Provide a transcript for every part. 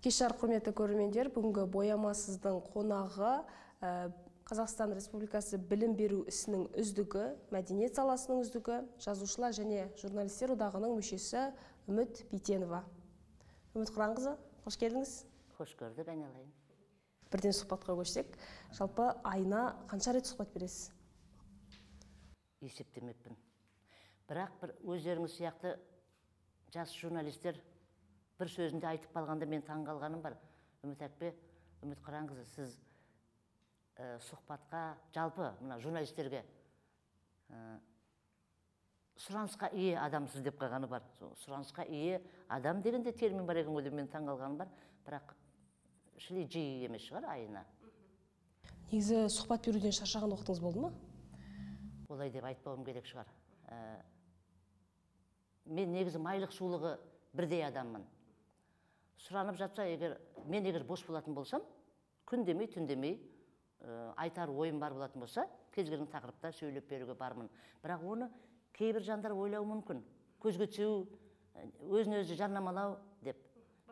Кеш жарық, құрметті көрермендер, бүгінгі боямасыздың қонағы Қазақстан Республикасы білім беру ісінің үздігі, мәдениет саласының үздігі, жазушылар және журналистер одағының мүшесі Үміт Битенова. Үміт Құранқызы, қош келдіңіз. Қош көрдік, айналайын. Бірден сұхбатқа көшсек, жалпы айына қанша рет сұхбат бересіз? Есептемеппін. Бірақ бір өздеріңіз сияқты жас журналистер бір сөзінде айтып қалғанда мен таң қалғаным бар. Үміт әпке, Үміт Құранқызы, сіз сұхбатқа, жалпы мына журналистерге сұранысқа ие адамсыз деп қалғаны бар. Сұранысқа ие адам дегенде термин бар екен ғой деп мен таң қалғаным бар. Бірақ шілей жиі емес шығар айына. Негізі сұхбат беруден шаршаған уақытыңыз болды ма? Олай деп айтпауым керек шығар. Мен негізі майлық сулығы бірдей адаммын. Сұранып жатса, мен егер бос болатын болсам, күн демей, түн демей, айтар ойым бар болатын болса, кез келген тақырыпта сөйлеп беруге бармын. Бірақ оны кейбір жандар ойлауы мүмкін. Көзге түсу, өзін өзі жарнамалау деп.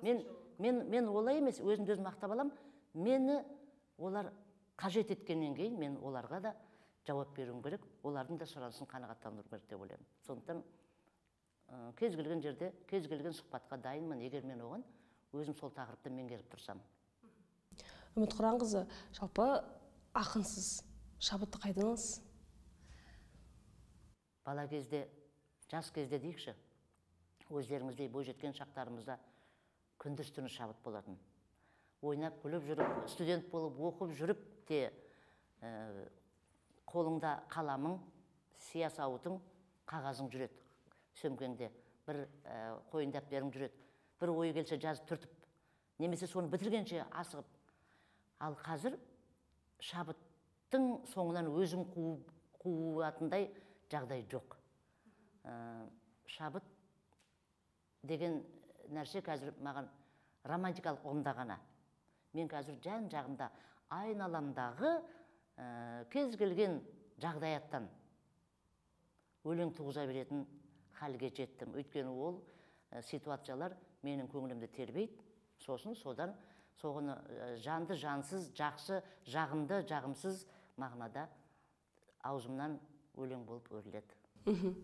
Мен олай емес, өзімді өзім мақтап алам. Мені олар қажет еткеннен кейін, мен оларға да жауап беруім керек, олардың да сұранысын қанағаттандыру керек деп ойлаймын. Сондықтан кез келген жерде, кез келген сұхбатқа дайынмын, егер мен оған өзім сол тақырыпты меңгеріп тұрсам. Үміт Құранқызы, жалпы ақынсыз, шабытты қайдан аласыз? Бала кезде, жас кезде дейікші, өздеріңіздей бойжеткен шақтарымызда күндіз түні шабыт болатын. Ойнап, күліп жүріп, студент болып, оқып жүріп те, қолыңда қаламың, сия сауытың, қағазың жүреді. Сөмкеңде бір қойын дәптерің жүреді. Бір ойы келсе жазып түртіп, немесе соны бітіргенше асығып. Ал қазір шабыттың соңынан өзім қуатындай жағдай жоқ. Шабыт деген нәрсе қазір маған романтикалық ұғымда ғана. Мен қазір жан жағымда айналамдағы кез келген жағдаяттан өлең туғыза беретін халге жеттім. Өйткені ол ситуациялар менің көңілімді тербейді. Содан соғыны жанды, жансыз, жақсы, жағымды, жағымсыз мағынада аузымнан өлең болып өріледі.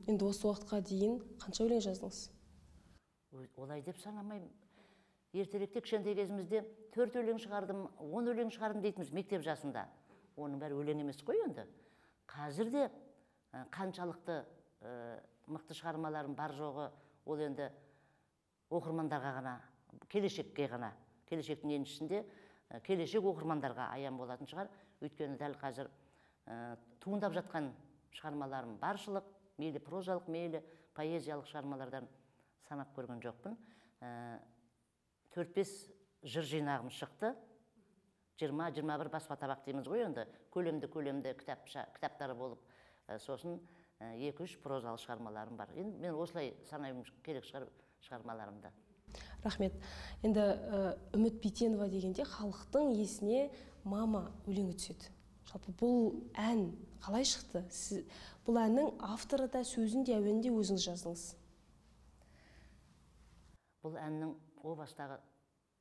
Енді осы уақытқа дейін қанша өлең жаздыңыз? Олай деп санамаймын. Ертеректе кішкентай кезімізде 4 өлең шығардым, 10 өлең шығардым дейтіміз мектеп жасында. Оның бәрі өлең емес қой енді. Қазір де қаншалықты мықты шығармаларым бар жоғы, ол енді оқырмандарға ғана, келешекке ғана, келешектің еншісінде келешек оқырмандарға аян болатын шығар. Өйткені дәл қазір туындап жатқан шығармаларым баршылық, мейлі прозалық, мейлі поэзиялық шығармалардан санап көрген жоқпын. 4-5 жыр жинағым шықты. 20-21 баспа табақ дейміз ғой енді, көлемді кітаптары болып, сосын 2-3 прозалы шығармаларым бар. Енді мен осылай санайым керек шығармаларымды. Рахмет. Енді Үміт Битенова дегенде халықтың есіне мама өлеңі түседі. Жалпы бұл ән қалай шықты? Бұл әннің авторы да, сөзін де, әуенін де өзіңіз жаздыңыз. Бұл әннің о бастағы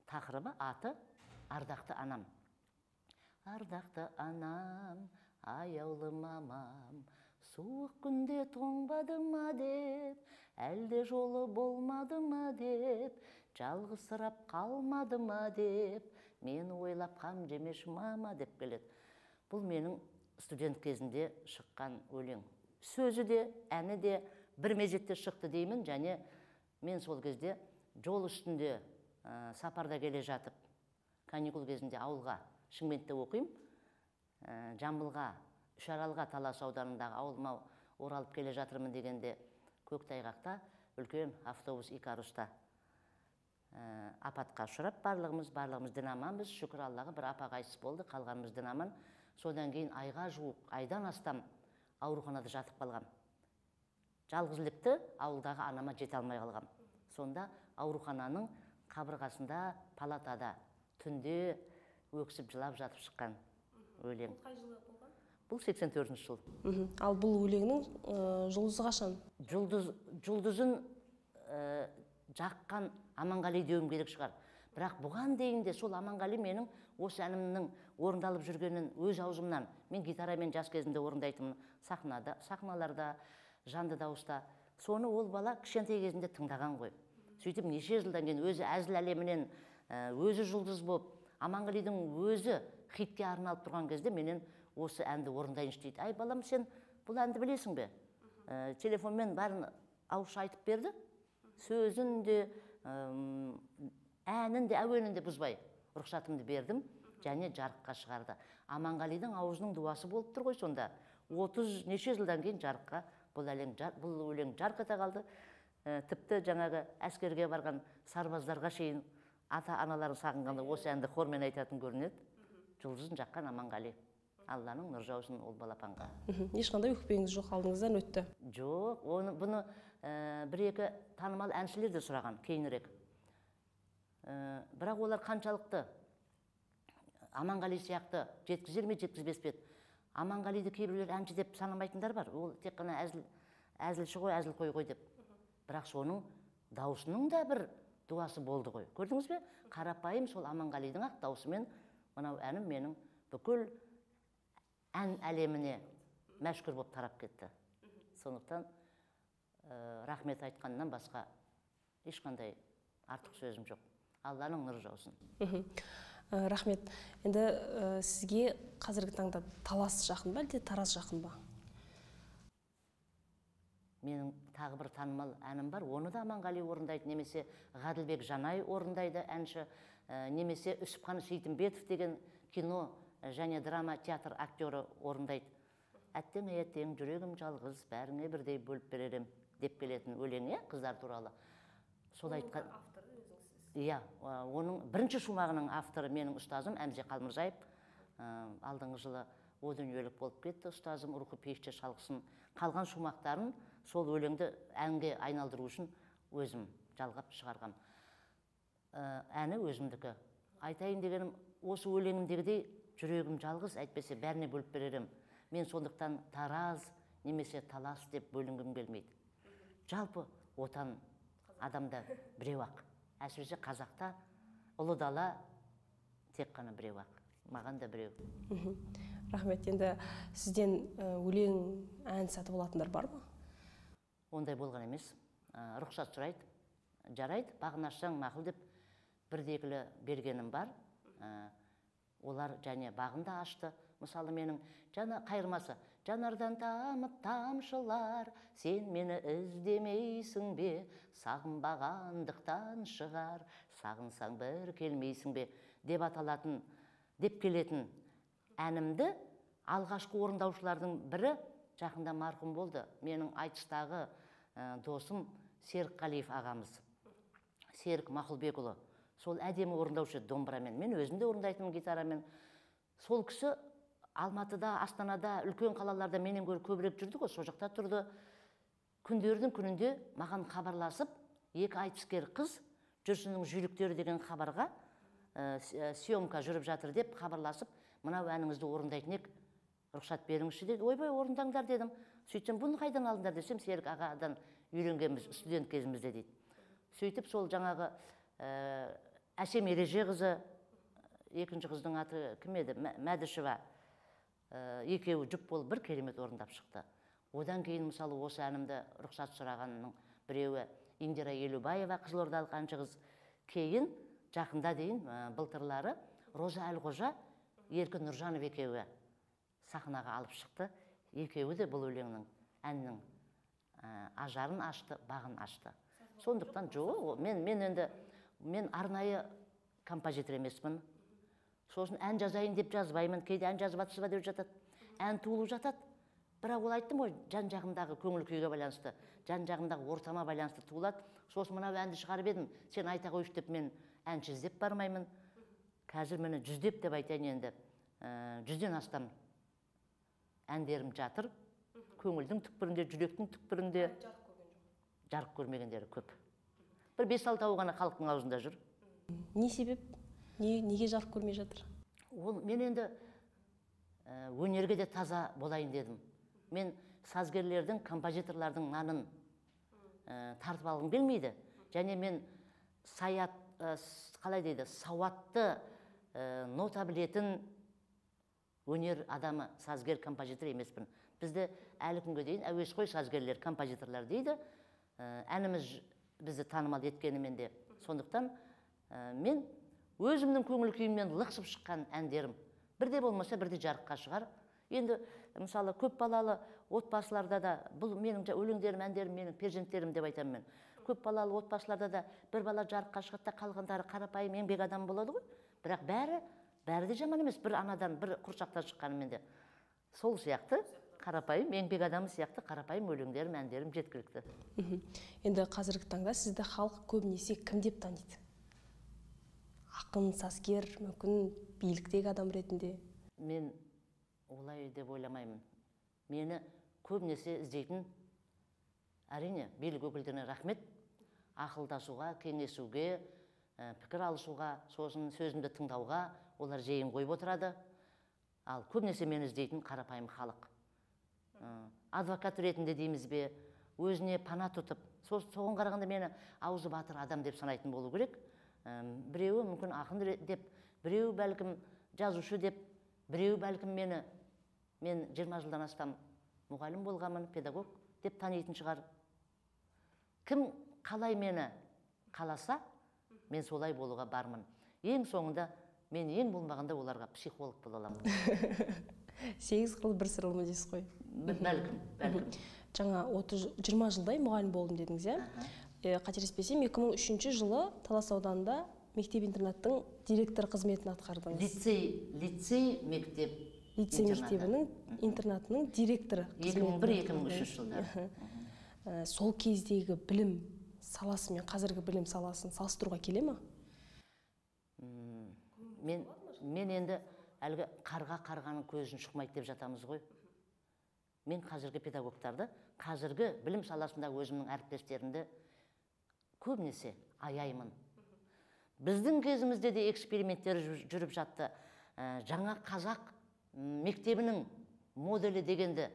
тақырыбы, аты «Ардақты анам». Ардақты анам, аяулы мамам, суық күнде тоңбады ма деп, әлде жолы болмады ма деп, жалғызсырап қалмады ма деп, мені ойлап қам жемеш мама деп келеді. Бұл менің студент кезінде шыққан өлең. Сөзі де, әні де бір мезетте шықты деймін, және мен сол кезде жол үстінде сапарда келе жатып, каникул кезінде ауылға, Шымкентте оқимын, Жамбылға, Үшаралға, Талас ауданындағы ауылыма оралып келе жатырмын дегенде Көктайғақта үлкен автобус Икаруста апатқа ұшырап, барлығымыз дінаманбыз, шүкір Аллаға, бір апа қайтыс болды, қалғанымыз дінаман. Содан кейін айға жуық, айдан астам ауруханада жатып қалғам. Жалғызілікті ауылдағы анама жете алмай қалғам. Сонда аурухананың қабырғасында, палатада түнде өксіп жылап жатып шыққан өлең. Қай жылы болған? Бұл 84 жыл. Ал бұл өлеңнің жұлдызы қашан? Жұлдызын жаққан Аманғали деуім керек шығар. Бірақ бұған дейін де сол Аманғали менің осы әнімнің орындалып жүргенін өз аузымнан, мен гитарамен жас кезімде орындайтынмын сахналарда, жанды дауыста. Соны ол бала кішкентай кезінде тыңдаған ғой. Сөйтіп неше жылдан кейін өзі әзіл әлемінен өзі жұлдыз болып, Аманғалидың өзі хитке арналып тұрған кезде менен осы әнді орындайыншы дейді. Ай балам, сен бұл әнді білесің бе? Телефонмен бәрін ауызша айтып берді. Сөзін де, әнін де, әуенін де бұзбай рұқсатымды бердім, және жарыққа шығарды. Аманғалидың аузының дуасы болып тұр ғой сонда. 30 неше жылдан кейін жарыққа бұл өлең жарқ ете қалды. Тіпті жаңағы әскерге барған сарбаздарға шейін ата-аналарын сағынғанда осы әнді хормен айтатын көрінеді. Жұлдызын жаққан Аманғали. Алланың нұр жаусын ол балапанға. Ешқандай өкпеңіз жоқ, алдыңыздан өтті? Жоқ, бұны бір-екі танымал әншілер де сұраған кейінірек. Бірақ олар қаншалықты Аманғали сияқты жеткізер ме, жеткізбес пе? Аманғалиді кейбіреулер әнші деп санамайтындар бар. Ол тек қана әзілші ғой, әзіл қой деп. Бірақ соның даусының да бір дуасы болды ғой. Көрдіңіз бе? Қарапайым сол Аманғалидың ақ даусымен мынау әнім менің бүкіл ән әлеміне мәшһүр болып тарап кетті. Сондықтан рахмет айтқаннан басқа ешқандай артық сөзім жоқ. Алланың нұры жаусын. Рахмет. Енді сізге қазіргі таңда Талас жақын ба, әлде Тараз жақын ба? Менің тағы бір танымал әнім бар. Оны да Аманғали орындайды, немесе Ғаділбек Жанай орындайды әнші, немесе Үсіпхан Сейтімбетов деген кино және драма театр актері орындайды. Әттең еттең жүрегім жалғыз, бәріңе бірдей бөліп беререм деп келетін өлең, қыздар туралы. Сол айтқан. Иә, оның бірінші шумағының авторы менің ұстазым Әмзе Қалмырзаев. Алдыңғы жылы о дүниелік болып кетті. Ұстазым рухы пейіште шалғысын. Қалған шумақтарын сол өлеңді әнге айналдыру үшін өзім жалғап шығарғам. Әні өзімдікі. Айтайын дегенім, осы өлеңімдегідей жүрегім жалғыз, әйтпесе бәріне бөліп беререм. Мен сондықтан Тараз немесе Талас деп бөлінгім келмейді. Жалпы отан адамда біреу ақ. Әсіресе қазақта ұлы дала тек қана біреу ақ. Маған да біреу. Рахмет. Енді сізден өлең ән сатып алатындар бар ма? Ондай болған емес. Рұқсат сұрайды. Жарайды, бағын ашсаң мақұл деп бірдегілі бергенім бар. Олар және бағында ашты. Мысалы менің қайырмасы. Жанардан тамып тамшылар, сен мені іздемейсің бе, сағынбағандықтан шығар, сағынсаң бір келмейсің бе, деп аталатын, деп келетін әнімді алғашқы орындаушылардың бірі жақында марқұм болды. Менің айтыстағы досым Серік Қалиев ағамыз. Серік Мақұлбекұлы. Сол әдемі орындаушы домбырамен. Мен өзім де орындайтынмын гитарамен. Сол кісі Алматыда, Астанада, үлкен қалаларда менен гөрі көбірек жүрді ғой, сол жақта тұрды. Күндердің күнінде маған хабарласып, екі айтыскер қыз жүрсіннің жүйріктері деген хабарға съемка жүріп жатыр деп хабарласып, мынау әніңізді орындайтын ек, рұқсат беріңізші деді. Ойбай, орындаңдар дедім. Сөйтсем, бұны қайдан алдыңдар десем, Серік ағадан үйренгенбіз студент кезімізде дейді. Сөйтіп сол жаңағы Әсем Ереже қызы, екінші қыздың аты кім еді? Мәдішева. Екеуі жұп болып бір керемет орындап шықты. Одан кейін мысалы осы әнімді рұқсат сұрағанның біреуі Индира Елубаева, қызылордалық әнші қыз. Кейін жақында дейін былтырлары Роза Әлқожа, Еркін Нұржанов екеуі сахнаға алып шықты. Екеуі де бұл өлеңнің әннің ажарын ашты, бағын ашты. Сондықтан жоқ, мен арнайы композитор емеспін. Сосын ән жазайын деп жазбаймын, кейде ән жазып жатсыз ба деп жатады. Ән туылып жатады. Бірақ ол айттым ғой, жан-жағымдағы көңіл күйге байланысты, жан-жағымдағы ортама байланысты туылады. Сосын мынау әнді шығарып едім, сен айта қойшы деп мен әнші іздеп бармаймын. Қазір мені 100 деп айтайын енді. 100-ден астам әндерім жатыр. Көңілдің түкпірінде, жүректің түкпірінде жарық көрмегендері көп. Бір 5-6 ғана халықтың аузында жүр. Не себеп? Неге жарық көрмей жатыр? Мен енді өнерге де таза болайын дедім. Мен сазгерлердің, композиторлардың нанын тартып алғым келмейді. Және мен саят қалай дейді, сауатты нота білетін өнер адамы, сазгер, композитор емеспін. Бізді әлі күнге дейін әуесқой сазгерлер, композиторлар дейді. Әніміз бізді танымал еткенімен де. Сондықтан мен өзімнің көңіл күйімнен лықсып шыққан әндерім бірде болмаса бірде жарыққа шығар. Енді мысалы көп балалы отбасыларда да, бұл менің өлеңдерім, әндерім, менің перзенттерім деп айтамын мен. Көп балалы отбасыларда да бір бала жарыққа шығады да қалғандары қарапайым еңбек адам болады ғой. Бірақ бәрі де жаман емес, бір анадан, бір құрсақтан шыққанымен де. Сол сияқты қарапайым еңбек адамы сияқты қарапайым өлеңдерім, әндерім жеткілікті. Енді қазіргі таңда сізді халық көбінесе кім деп таниды? Ақын, сазгер, мүмкін биліктегі адам ретінде? Мен олай деп ойламаймын. Мені көбінесе іздейтін, әрине, билік өкілдеріне рахмет, ақылдасуға, кеңесуге, пікір алышуға, сосын сөзімді тыңдауға, олар жиын қойып отырады. Ал көбінесе мені іздейтін қарапайым халық. Адвокат ретінде дейміз бе, өзіне пана тұтып, соған қарағанда мені аузы батыр адам деп санайтын болу керек. Біреуі мүмкін ақын деп, біреуі бәлкім жазушы деп, біреуі бәлкім мен 20 жылдан астам мұғалім болғанмын, педагог деп танитын шығар. Кім қалай мені қаласа, мен солай болуға бармын. Ең соңында мен ең болмағанда оларға психолог бола аламын. 8 қыл бір сырылмы дейсіз қой? Бәлкім. Жаңа 20 жылдай мұғалім болдым дедіңіз, иә? Қателеспесем, 2003 жылы Талас ауданында мектеп-интернаттың директор қызметін атқардыңыз. Лицей мектеп. Лицей мектебінің интернатының директоры қызметін. 2001-2003 жылдар. Сол кездегі білім саласы мен қазіргі білім саласын салыстыруға келе ме? Мен енді әлгі қарғаның көзін шықмайды деп жатамыз ғой. Мен қазіргі педагогтарды, қазіргі білім саласында өзімнің әріптестерімді көбінесе аяймын. Біздің кезімізде де эксперименттер жүріп жатты. Жаңа қазақ мектебінің моделі дегенді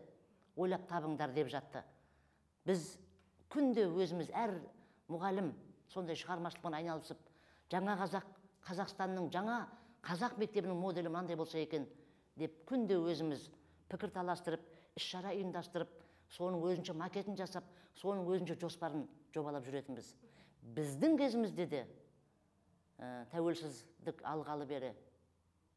ойлап табыңдар деп жатты. Біз күнде өзіміз әр мұғалім сондай шығармашылықпен айналысып, жаңа Қазақстанның жаңа қазақ мектебінің моделі мынандай болса екен деп күнде өзіміз пікір таластырып, іс-шара ұйымдастырып, соның өзінше макетін жасап, соның өзінше жоспарын жобалап жүретінбіз. Біздің кезімізде де тәуелсіздік алғалы бері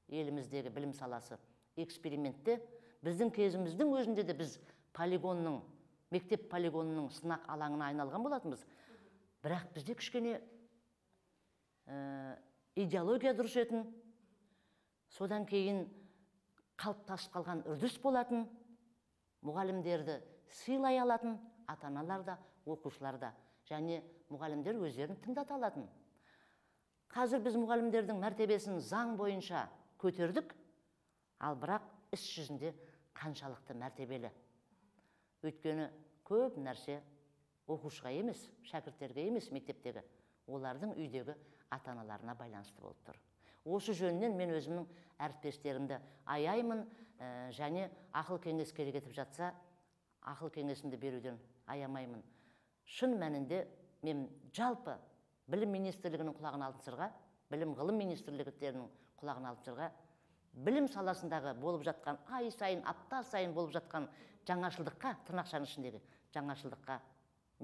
еліміздегі білім саласы экспериментте, біздің кезіміздің өзінде де біз мектеп полигонының сынақ алаңына айналған болатынбыз. Бірақ бізде кішкене идеология дұрыс етін, содан кейін қалыптасып қалған үрдіс болатын, мұғалімдерді сыйлай алатын, ата-аналар да, оқушылар да, және мұғалімдер өздерін тыңдата алатын. Қазір біз мұғалімдердің мәртебесін заң бойынша көтердік, ал бірақ іс жүзінде қаншалықты мәртебелі. Өйткені көп нәрсе оқушыға емес, шәкірттерге емес мектептегі, олардың үйдегі ата-аналарына байланысты болып тұр. Осы жөнінен мен өзімнің әріптестерімді аяймын, және ақыл кеңес керек етіп жатса, ақыл кеңесімді беруден аямаймын. Шын мәнінде мен жалпы білім министрлігінің құлағын алтын сырға, білім ғылым министрліктерінің құлағын алтын сырға, білім саласындағы болып жатқан, ай сайын, апта сайын болып жатқан жаңашылдыққа, тырнақшаның ішіндегі жаңашылдыққа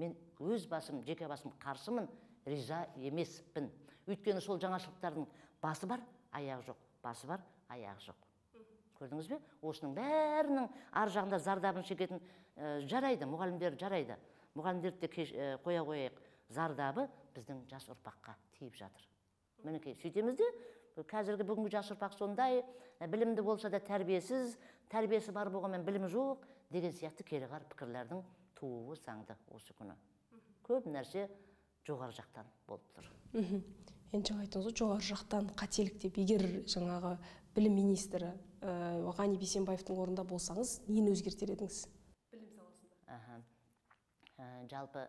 мен өз басым, жеке басым қарсымын, риза емеспін. Өйткені сол жаңашылдықтардың басы бар, аяғы жоқ, басы бар, аяғы жоқ. Көрдіңіз бе? Осының бәрінің ар жағында зардабын шегетін жарайды, мұғалімдер жарайды. Мұғалімдерді де қоя қояйық, зардабы біздің жас ұрпаққа тиіп жатыр. Мінекей, сөйтеміз де, қазіргі бүгінгі жас ұрпақ сондай, білімді болса да тәрбиесі бар болғанмен білімі жоқ деген сияқты кереғар пікірлердің тууы заңды осы күні. Көп нәрсе жоғары жақтан болып тұр. Енді жаңа айтыңыз ғой, жоғары жақтан қателік деп, егер жаңағы білім министрі Ғани Бейсенбаевтың орнында болсаңыз, нені өзгертер едіңіз? Білім саласында. Жалпы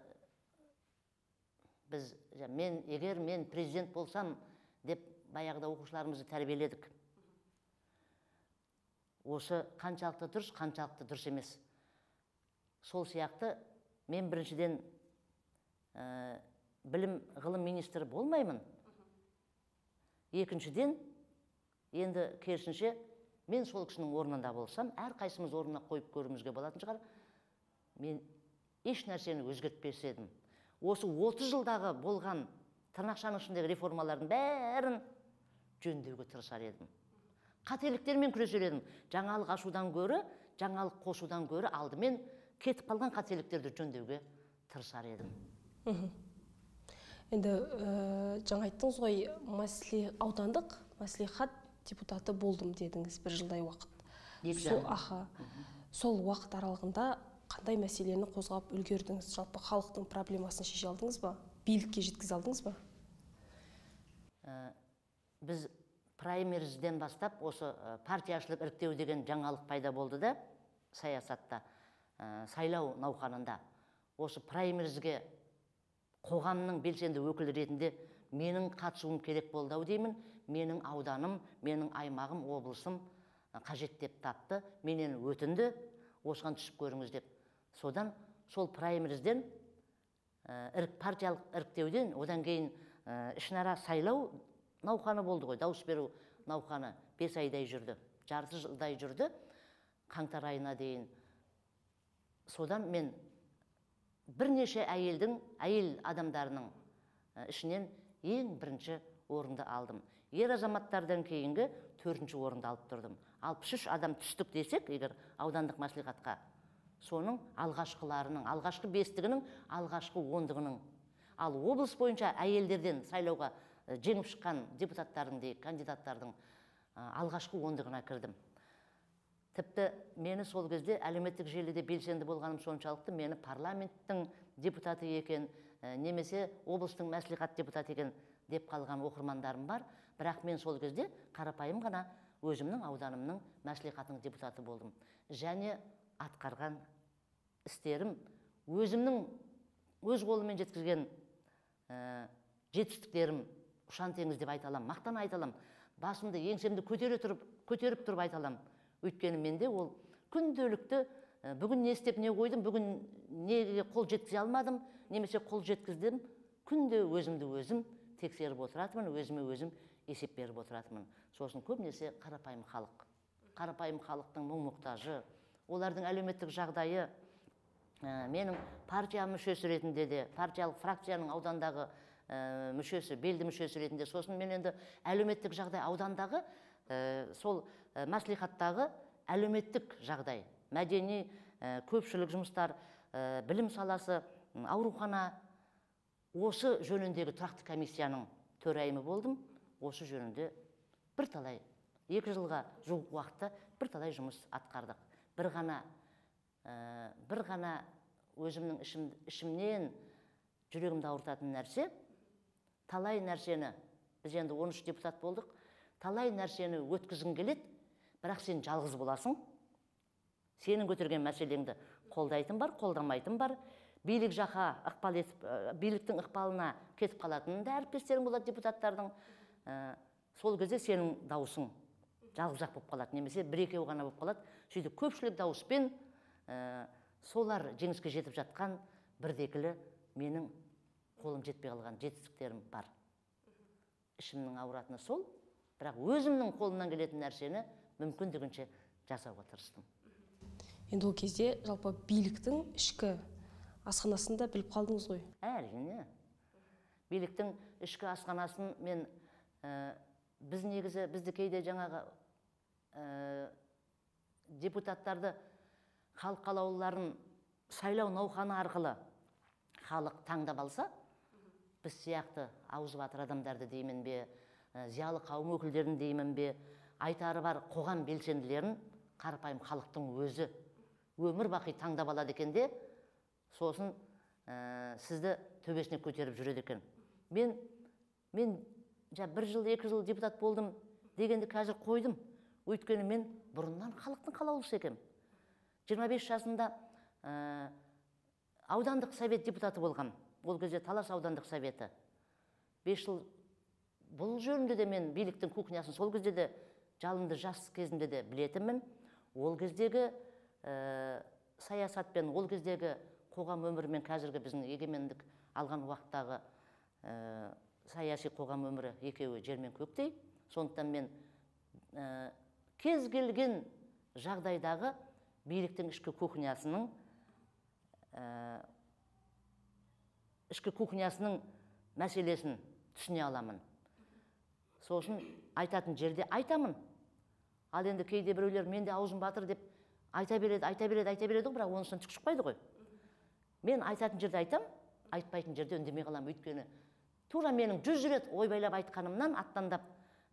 егер мен президент болсам деп баяғыда оқушыларымызды тәрбиеледік. Осы қаншалықты дұрыс емес. Сол сияқты мен біріншіден білім ғылым министрі болмаймын. Екіншіден, енді керісінше, мен сол кісінің орнында болсам, әрқайсымыз орнына қойып көруімізге болатын шығар, мен еш нәрсені өзгертпес едім. Осы 30 жылдағы болған тырнақшаның ішіндегі реформалардың бәрін жөндеуге тырысар едім. Қателіктермен күресер едім. Жаңалық ашудан гөрі, жаңалық қосудан гөрі алдымен кетіп қалған қателіктерді жөндеуге тырысар едім. Енді жаңа айттыңыз ғой, аудандық мәслихат депутаты болдым дедіңіз, бір жылдай уақыт. Сол уақыт аралығында қандай мәселені қозғап үлгердіңіз? Жалпы халықтың проблемасын шеше алдыңыз ба? Билікке жеткізе алдыңыз ба? Біз праймеризден бастап осы партияшылық іріктеу деген жаңалық пайда болды да, саясатта, сайлау науқанында. Осы праймеризге қоғамның белсенді өкілі ретінде менің қатысуым керек болды деймін. Менің ауданым, менің аймағым, облысым қажет деп тапты. Менен өтінді, осыған түсіп көріңіз деп. Содан сол праймеризден, партиялық іріктеуден, одан кейін ішінара сайлау науқаны болды ғой, дауыс беру науқаны 5 айдай жүрді, жарты жылдай жүрді, қаңтар айына дейін. Содан мен бірнеше әйел адамдарының ішінен ең бірінші орынды алдым. Ер азаматтардан кейінгі 4-ші орынды алып тұрдым. 63 адам түстік десек, егер аудандық мәслихатқа, соның алғашқыларының, алғашқы 5-тігінің, алғашқы 10-дығының. Ал облыс бойынша әйелдерден сайлауға жеңіп шыққан депутаттардың, кандидаттардың алғашқы 10-дығына кірдім. Тіпті мені сол кезде әлеуметтік желіде белсенді болғаным соншалықты, мені парламенттің депутаты екен, немесе облыстың мәслихат депутаты екен деп қалған оқырмандарым бар. Бірақ мен сол кезде қарапайым ғана өзімнің ауданымның мәслихатының депутаты болдым. Және атқарған істерім, өзімнің өз қолымен жеткізген жетістіктерім ұшан теңіз деп айталам, мақтан айталам. Басымды, еңсемді көтеріп тұрып айталам. Өйткені менде ол күнделікті бүгін не істеп не қойдым, бүгін неге қол жеткізе алмадым, немесе қол жеткіздім, күнде өзімді өзім тексеріп отыратымын, өзіме өзім есеп беріп отыратымын. Сосын көбінесе қарапайым халық. Қарапайым халықтың мұң-мұқтажы, олардың әлеуметтік жағдайы, менің партия мүшесі ретінде де, партиялық фракцияның аудандағы мүшесі, белді мүшесі ретінде, сосын мен енді әлеуметтік жағдай аудандағы, сол мәслихаттағы әлеуметтік жағдай, мәдени, көпшілік жұмыстар, білім саласы, аурухана, осы жөніндегі тұрақты комиссияның төрайымы болдым. Осы жөнінде бірталай, 2 жылға жуық уақытта бірталай жұмыс атқардық. Бір ғана өзімнің ішімнен жүрегімді ауыртатын нәрсе, талай нәрсені, біз енді 13 депутат болдық, талай нәрсені өткізгің келеді, бірақ сен жалғыз боласың. Сенің көтерген мәселеңді қолдайтын бар, қолдамайтын бар. Билік жаққа ықпал етіп, биліктің ықпалына кетіп қалатын да әріптестерің болады депутаттардың. Сол кезде сенің дауысың жалғыз-ақ болып қалады, немесе 1-2 ғана болып қалады. Сөйтіп көпшілік дауыспен солар жеңіске жетіп жатқан бірдекілі менің қолым жетпей қалған жетістіктерім бар. Ішімнің ауыратыны сол, бірақ өзімнің қолымнан келетін нәрсені мүмкіндігінше жасауға тырыстым. Енді ол кезде жалпы биліктің ішкі асханасында біліп қалдыңыз ғой? Әрине. Биліктің ішкі асханасын мен, бізді кейде жаңағы депутаттарды халық қалаулыларын сайлау науқаны арқылы халық таңдап алса, біз сияқты аузы батыр адамдарды деймін бе, зиялы қауым өкілдерін деймін бе, айтары бар қоғам белсенділерін қарапайым халықтың өзі өмір бақи таңдап алады екен де, сосын сізді төбесіне көтеріп жүреді екен. Мен 1 жыл, 2 жыл депутат болдым дегенді қазір қойдым. Өйткені мен бұрыннан халықтың қалаулысы екем. 25 жасында аудандық совет депутаты болғам. Ол кезде Талас аудандық советі. 5 жыл бұл жөнінде де мен биліктің кухнясын сол кезде де жалынды жас кезінде де білетінмін. Ол кездегі саясатпен, ол кездегі қоғам өмірімен қазіргі біздің егемендік алған уақыттағы саяси қоғам өмірі екеуі жер мен көктей. Сондықтан мен кез келген жағдайдағы биліктің ішкі кухнясының мәселесін түсіне аламын. Сосын айтатын жерде айтамын. Ал енді кейде біреулер менде аузым батыр деп айта береді, бірақ онысынан түк шықпайды ғой. Мен айтатын жерде айтам, айтпайтын жерде үндемей қалам. Өйткені тура менің 100 рет ойбайлап айтқанымнан, аттандап,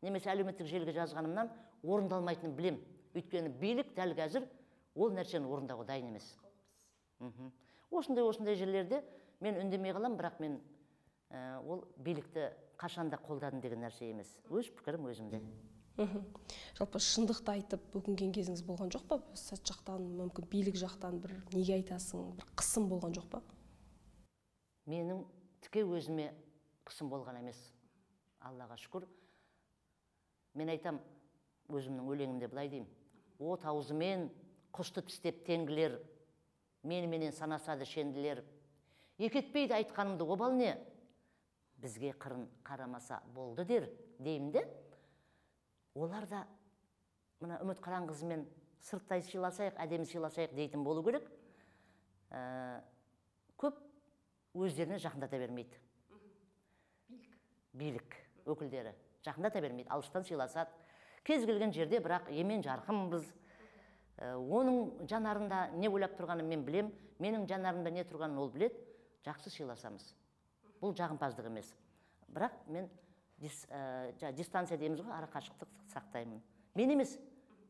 немесе әлеуметтік желіге жазғанымнан орындалмайтынын білем. Өйткені билік дәл қазір ол нәрсені орындауға дайын емес. Осындай жерлерде мен үндемей қалам, бірақ мен ол билікті қашанда қолдадым деген нәрсе емес. Өз пікірім өзімде. Жалпы шындықты айтып бөгінген кезіңіз болған жоқ па? Сәт жақтан, мүмкін билік жақтан бір неге айтасың, бір қысым болған жоқ па? Менің тіке өзіме қысым болған емес. Аллаға шүкір. Мен айтам, өзімнің өлеңімде былай деймін. От аузымен құшты тістеп теңгілер, меніменен санасады шенділер. Екетпейді айтқанымды обал не? Бізге қырын қарамаса болды дер, деймін де. Олар да мына Үміт Қараңғызымен сырттай сыйласайық, әдемі сыйласайық дейтін болу керек. Көп өздеріне жақындата бермейді. Билік өкілдері жақындата бермейді, алыстан сыйласады. Кез келген жерде, бірақ емен жарқынбыз. Оның жанарында не ойлап тұрғанын мен білем, менің жанарымда не тұрғанын ол білет, жақсы сыйласамыз. Бұл жағымпаздық емес. Бірақ мен дистанция дейміз ғой, ара қашықтық сақтаймын. Мен емес,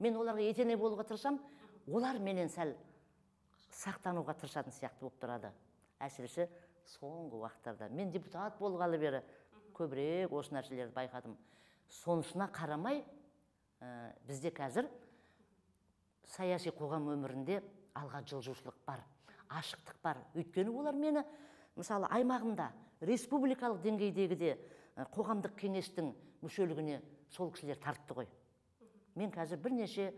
мен оларға етене болуға тырысам, олар менен сәл сақтануға тырысатын сияқты болып тұрады. Әсіресе соңғы уақыттарда. Мен депутат болғалы бері көбірек осы нәрселерді байқадым. Сонысына қарамай, бізде қазір саяси қоғам өмірінде алға жылжушылық бар, ашықтық бар. Өйткені олар мені, мысалы, аймағымда республикалық деңгейдегіде қоғамдық кеңестің мүшелігіне сол кісілер тартты ғой. Мен қазір бірнеше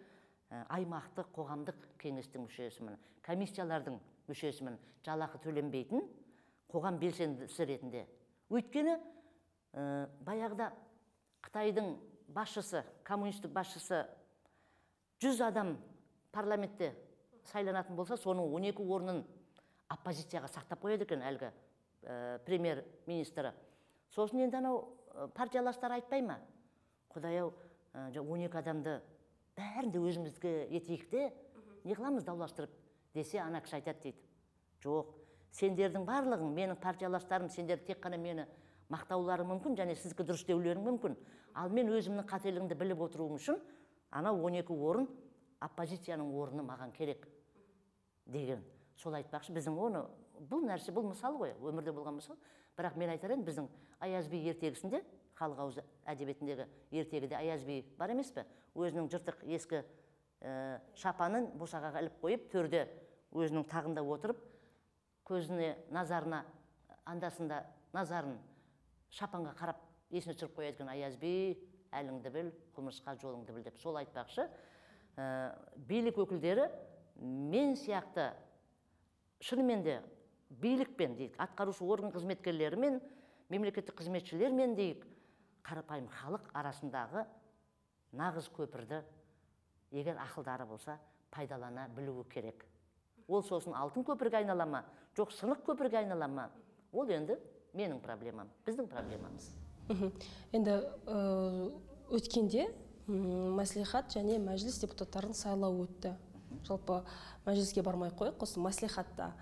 аймақтық қоғамдық кеңестің мүшесімін, комиссиялардың мүшесімін, жалақы төленбейтін қоғам белсендісі ретінде. Өйткені баяғыда Қытайдың басшысы, коммунистік басшысы 100 адам парламентте сайланатын болса, соның 12 орнын оппозицияға сақтап қояды екен әлгі премьер-министрі. Сосын енді анау партияластар айтпай ма? Құдай-ау, 12 адамды бәрінде өзімізге етейік те, не қыламыз дауластырып десе, ана кісі айтады дейді. Жоқ, сендердің барлығың, менің партияластарым, сендер тек қана мені мақтаулары мүмкін, және сіздікі дұрыс деулерің мүмкін. Ал мен өзімнің қателігімді біліп отыруым үшін, ана 12 орын оппозицияның орны маған керек деген. Сол айтпақшы, біздің оны, бұл нәрсе, бұл мысал ғой, өмірде болған мысал. Бірақ мен айтар едім, біздің Аяз би ертегісінде, халық ауыз әдебиетіндегі ертегіде Аяз би бар емес пе? Өзінің жыртық ескі шапанын босағаға іліп қойып, төрде өзінің тағында отырып, көзіне, назарына, андасында назарын шапанға қарап есіне түсіріп қояды екен. Аяз би, әліңді біл, құмырсқа жолыңды біл деп. Сол айтпақшы, билік өкілдері мен сияқты шынымен де билікпен дейік, атқарушы орган қызметкерлерімен, мемлекеттік қызметшілермен дейік, қарапайым халық арасындағы нағыз көпірді, егер ақылдары болса, пайдалана білуі керек. Ол сосын алтын көпірге айналама, жоқ сынық көпірге айналама, ол енді менің проблемам, біздің проблемамыз. Енді өткенде мәслихат және мәжіліс депутаттарын сайлау өтті. Жалпы мәжіліске бармай қойық, осы мәслихатта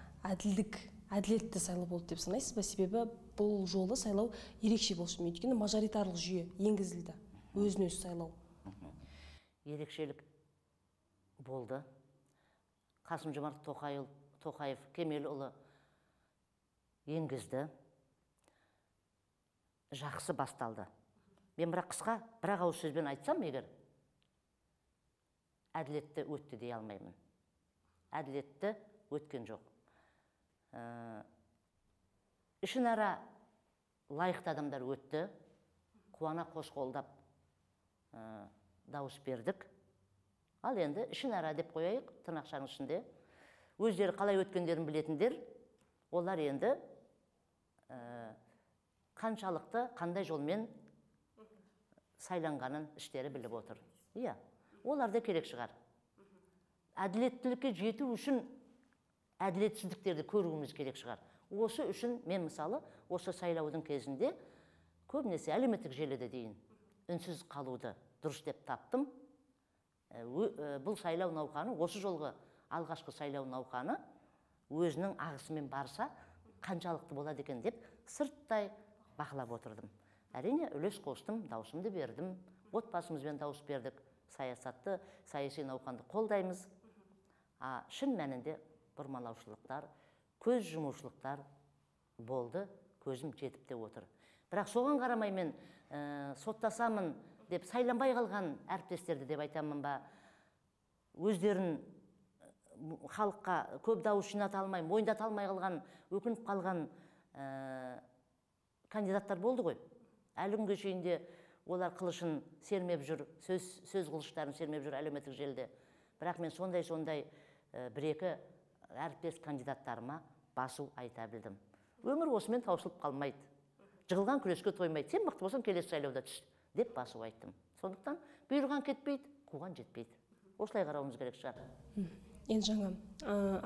әділетті сайлау болды деп санайсыз ба? Себебі бұл жолы сайлау ерекше болшы. Өйткені мажоритарлық жүйе енгізілді, өзін-өзі сайлау. Ерекшелік болды. Қасым-Жомарт Тоқаев Кемелұлы енгізді. Жақсы басталды. Мен бірақ қысқа, бірақ ауыз сөзбен айтсам, егер әділетті өтті дей алмаймын. Әділетті өткен жоқ. Ішінара лайықты адамдар өтті, қуана қос қолдап дауыс бердік. Ал енді ішінара деп қояйық, тырнақшаның ішінде. Өздері қалай өткендерін білетіндер, олар енді қаншалықты қандай жолмен сайланғанын іштері біліп отыр. Иә, олар да керек шығар. Әділеттілікке жету үшін әділетсіздіктерді көруіміз керек шығар. Осы үшін мен мысалы осы сайлаудың кезінде көбінесе әлеуметтік желіде дейін үнсіз қалуды дұрыс деп таптым. Бұл сайлау науқаны, осы жолғы алғашқы сайлау науқаны өзінің ағысымен барса қаншалықты болады екен деп сырттай бақылап отырдым. Әрине үлес қостым, даусымды бердім, отбасымызбен дауыс бердік, саясатты, саяси науқанды қолдаймыз. Шын мәнінде бұрмалаушылықтар, көз жұмушылықтар болды, көзім жетіп те отыр. Бірақ соған қарамай мен соттасамын деп сайланбай қалған әріптестерді деп айтамын ба, өздерін халыққа көп дауыс жината алмай, мойындата алмай қалған, өкініп қалған кандидаттар болды ғой. Әлі күнге шейінде олар қылышын сермеп жүр, сөз қылыштарын сермеп жүр әлеуметтік желіде. Бірақ мен сондай бір-екі әріптес кандидаттарыма басу айта білдім. Өмір осымен таусылып қалмайды. Жығылған күреске тоймайды. Сен мықты болсаң келесі сайлауда түс деп басу айттым. Сондықтан бұйырған кетпейді, қуған жетпейді. Осылай қарауымыз керек шығар. Енді жаңа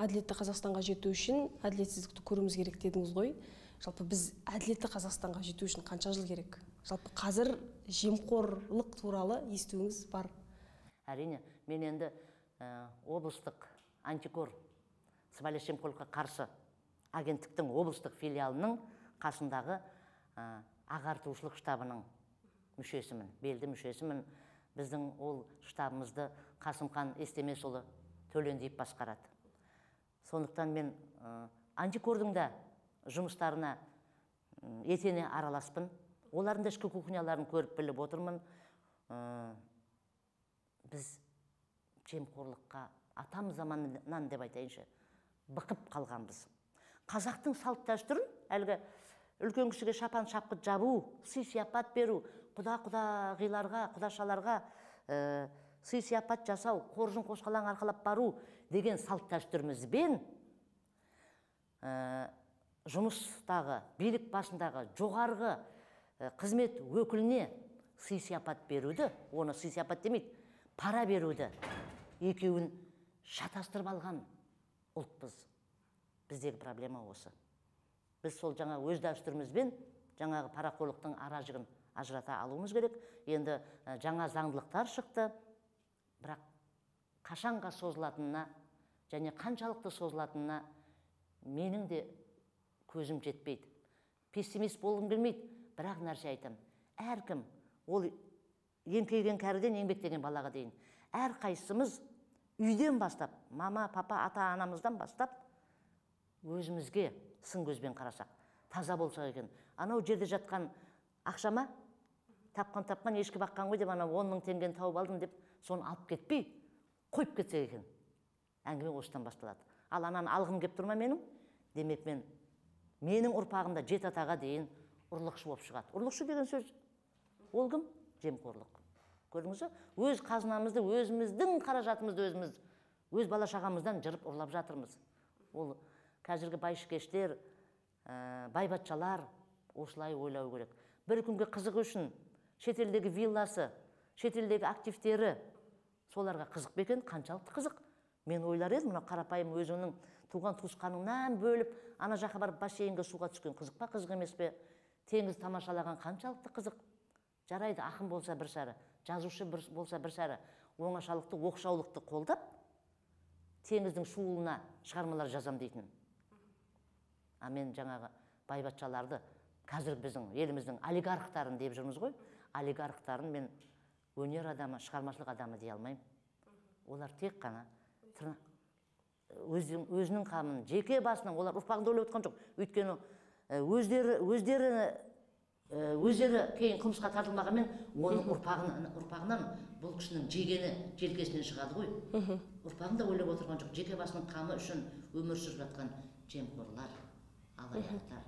әділетті Қазақстанға жету үшін әділетсіздікті көруіміз керек дедіңіз ғой. Жалпы біз әділетті Қазақстанға жету үшін қанша жыл керек? Жалпы қазір жемқорлық туралы естуіңіз бар. Әрине, мен енді облыстық антикор сыбайлас жемқорлыққа қарсы агенттіктің облыстық филиалының қасындағы ағартушылық штабының мүшесімін, белді мүшесімін. Біздің ол штабымызды Қасымхан Естемесұлы Төлендиев басқарады. Сондықтан мен антикордың да жұмыстарына етене араласпын. Олардың да ішкі кухняларын көріп біліп отырмын. Біз жемқорлыққа атам заманынан деп айтайыншы, бықып қалғанбыз. Қазақтың салт дәстүрін әлгі үлкен кісіге шапан шапқыт жабу, сый сияпат беру, құдағиларға, құдашаларға сый сияпат жасау, қоржын қосқалаң арқалап бару деген салт дәстүрімізбен жұмыстағы, билік басындағы жоғарғы қызмет өкіліне сый сияпат беруді, оны сый сияпат демейді, пара беруді екеуін шатастырып алған ұлтпыз. Біздегі проблема осы. Біз сол жаңа өз дәстүрімізбен жаңағы парақорлықтың ара-жігін ажырата алуымыз керек. Енді жаңа заңдылықтар шықты, бірақ қашанға созылатынына және қаншалықты созылатынына менің де көзім жетпейді. Пессимист болғым келмейді, бірақ нәрсе айтам. Әркім, ол еңкейген кәріден еңбектеген балаға дейін, әр қайсымыз үйден бастап, мама, папа, ата, анамыздан бастап өзімізге сын көзбен қарасақ, таза болсақ екен. Анау жерде жатқан ақшама, тапқан ешкі баққан ғой деп, анау 10 мың теңгені тауып алдым деп, соны алып кетпей, қойып кетсек екен. Әңгіме осыдан басталады. Ал ананы алғым кеп тұрма менің, демек менің ұрпағымда 7 атаға дейін ұрлықшы болып шығады. Ұрлықшы деген сөз, ол кім? Жемқорлық. Көрдіңіз бе? Өз қазынамызды, өзіміздің қаражатымызды өзіміз, өз бала шағамыздан жырып ұрлап жатырмыз. Ол қазіргі байшыкештер, байбатшалар осылай ойлау керек. Бір күнге қызық үшін шетелдегі вилласы, шетелдегі активтері соларға қызық бекен, қаншалықты қызық. Мен ойлар едім, мына қарапайым өзінің туған туысқаныңнан бөліп, ана жаққа барып бассейнге суға түскен қызық па, қызық емес пе? Теңіз тамашалаған қаншалықты қызық. Жарайды, ақын болса бір сәрі, жазушы болса бір сәрі, оңашалықты, оқшаулықты қолдап, теңіздің шуылына шығармалар жазам дейтін. Мен жаңағы байбатшаларды, қазір біздің еліміздің олигархтарын деп жүрміз ғой, олигархтарын мен өнер адамы, шығармашылық адамы дей алмаймын. Олар тек қана өзінің қамын, жеке басының, олар ұрпағында ойлап отқан жоқ. Өйткені өздері кейін қылмысқа тартылмағанмен, оның ұрпағынан бұл кісінің жегені желкесінен шығады ғой. Ұрпағында ойлап отырған жоқ. Жеке басының қамы үшін өмір сүріп жатқан жемқорлар, алаяқтар.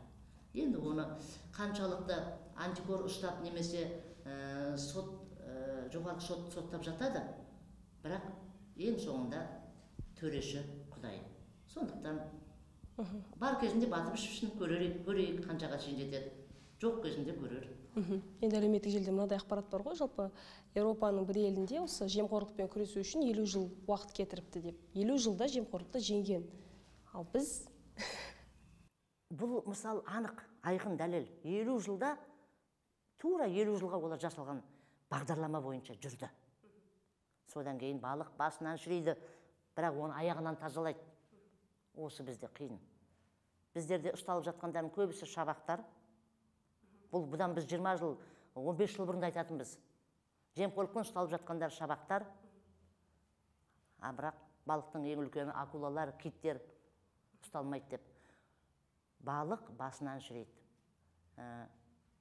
Енді оны қаншалықты антикор ұстап немесе жоғарғы соттап жатады, бірақ ең соңында төреші Құдай. Сондықтан бар кезінде батып ішіп көрейік қаншаға шейін жетеді. жоқ кезінде көрер. Енді әлеуметтік желіде мынадай ақпарат бар ғой, жалпы Еуропаның бір елінде осы жемқорлықпен күресу үшін 50 жыл уақыт кетіріпті деп. 50 жылда жемқорлықты жеңген. Ал біз Бұл мысал анық, айқын дәлел. 50 жылда, тура 50 жылға олар жасалған бағдарлама бойынша жүрді. Содан кейін балық басынан шірейді, бірақ оны аяғынан тазалайды. Осы бізде қиын. Біздерде ұсталып жатқандардың көбісі шабақтар. Бұдан біз 20 жыл, 15 жыл бұрын айтатынбыз. Жемқорлықпен ұсталып жатқандар шабақтар, бірақ балықтың ең үлкені акулалар, киттер ұсталмайды деп. Балық басынан шірейді.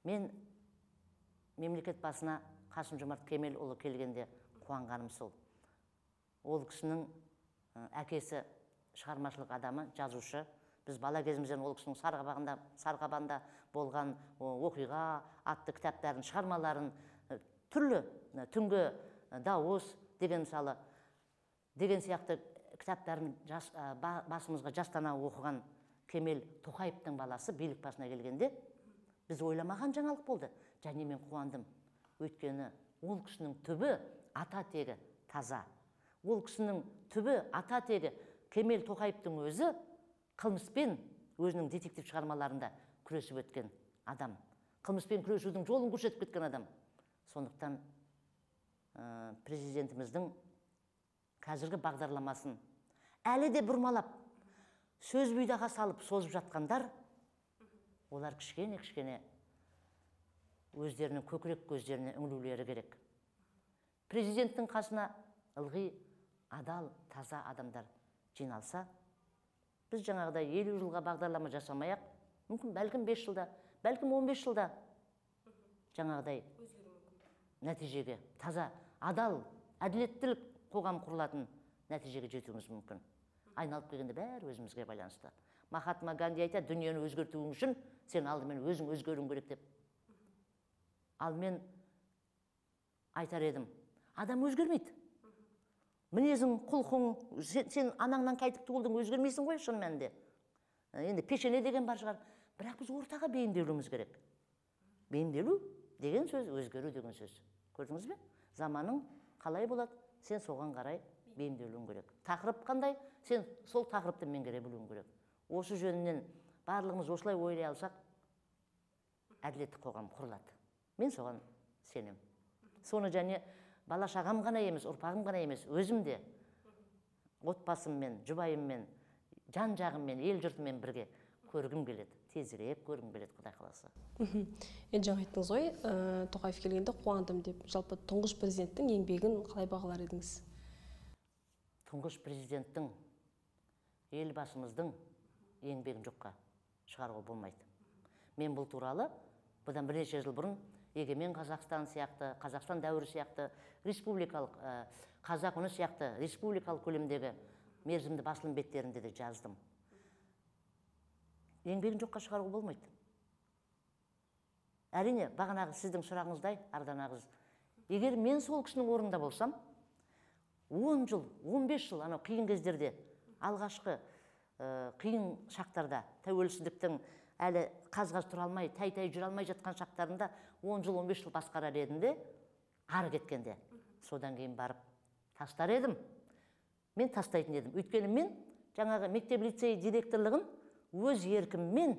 Мен мемлекет басына Қасым-Жомарт Кемелұлы келгенде қуанғаным сол. Ол кісінің әкесі шығармашылық адамы, жазушы. Біз бала кезімізден ол кісінің Сарғабанда болған оқиға атты кітаптарын, шығармаларын, түрлі түнгі дауыс деген мысалы деген сияқты кітаптарын басымызға жастана оқыған Кемел Тоқаевтың баласы билік басына келгенде біз ойламаған жаңалық болды. Және мен қуандым. Өйткені ол кісінің түбі ата тегі таза. Ол кісінің түбі ата тегі Кемел Тоқаевтың өзі қылмыспен өзінің детектив шығармаларында күресіп өткен адам. Қылмыспен күресудің жолын көрсетіп кеткен адам. Сондықтан президентіміздің қазіргі бағдарламасын әлі де бұрмалап, сөз бұйдаға салып созып жатқандар, олар кішкене өздерінің көкірек көздеріне үңілулері керек. Президенттің қасына ылғи адал, таза адамдар жиналса, біз жаңағыдай 50 жылға бағдарлама жасамайық, мүмкін бәлкім 5 жылда, бәлкім 15 жылда жаңағыдай нәтижеге, таза, адал, әділеттілік қоғам құрылатын нәтижеге жетуіміз мүмкін. Айналып келгенде бәрі өзімізге байланысты. Махатма Ганди айтады, дүниені өзгертуің үшін сен алдымен өзің өзгеруің керек деп. Ал мен айтар едім, адам өзгермейді. Мінезің, құлқың, сен анаңнан қайтып туылдың, өзгермейсің ғой шын мәнінде. Енді пешене деген бар шығар. Бірақ біз ортаға бейімделуіміз керек. Бейімделу деген сөз, өзгеру деген сөз. Көрдіңіз бе? Заманың қалай болады, сен соған қарай бейімделуің керек. Тақырып қандай, сен сол тақырыпты меңгере білуің керек. Осы жөнінен барлығымыз осылай ойлай алсақ, әділетті қоғам құрылады. Мен соған сенем. Соны және бала шағам ғана емес, ұрпағым ғана емес, өзім де отбасыммен, жұбайыммен, жан жағыммен, ел жұртымен бірге көргім келеді. Тезірек көргім келеді, Құдай қаласа. Енді жаңа айттыңыз ғой, Тоқаев келгенде қуандым деп. Жалпы тұңғыш президенттің еңбегін қалай бағалар едіңіз? Тұңғыш президенттің, елбасымыздың еңбегін жоққа шығаруға болмайды. Мен бұл туралы бұдан бірнеше жыл бұрын Егемен Қазақстан сияқты, Қазақстан дәуірі сияқты, республикалық, Қазақ үні сияқты республикалық көлемдегі мерзімді басылым беттерінде де жаздым. Еңбегін жоққа шығаруға болмайды. Әрине, бағанағы сіздің сұрағыңыздай, Арданағыз, егер мен сол кісінің орнында болсам, 10 жыл, 15 жыл анау қиын кездерде, алғашқы қиын шақтарда, тәуелсіздіктің әлі қаз-қаз тұра алмай, тай-тай жүре алмай жатқан шақтарында 10 жыл, 15 жыл басқарар едім де, ары кеткенде. Содан кейін барып тастар едім. Мен тастайтын едім. Өйткені мен жаңағы мектеп-лицей директорлығын өз еркіммен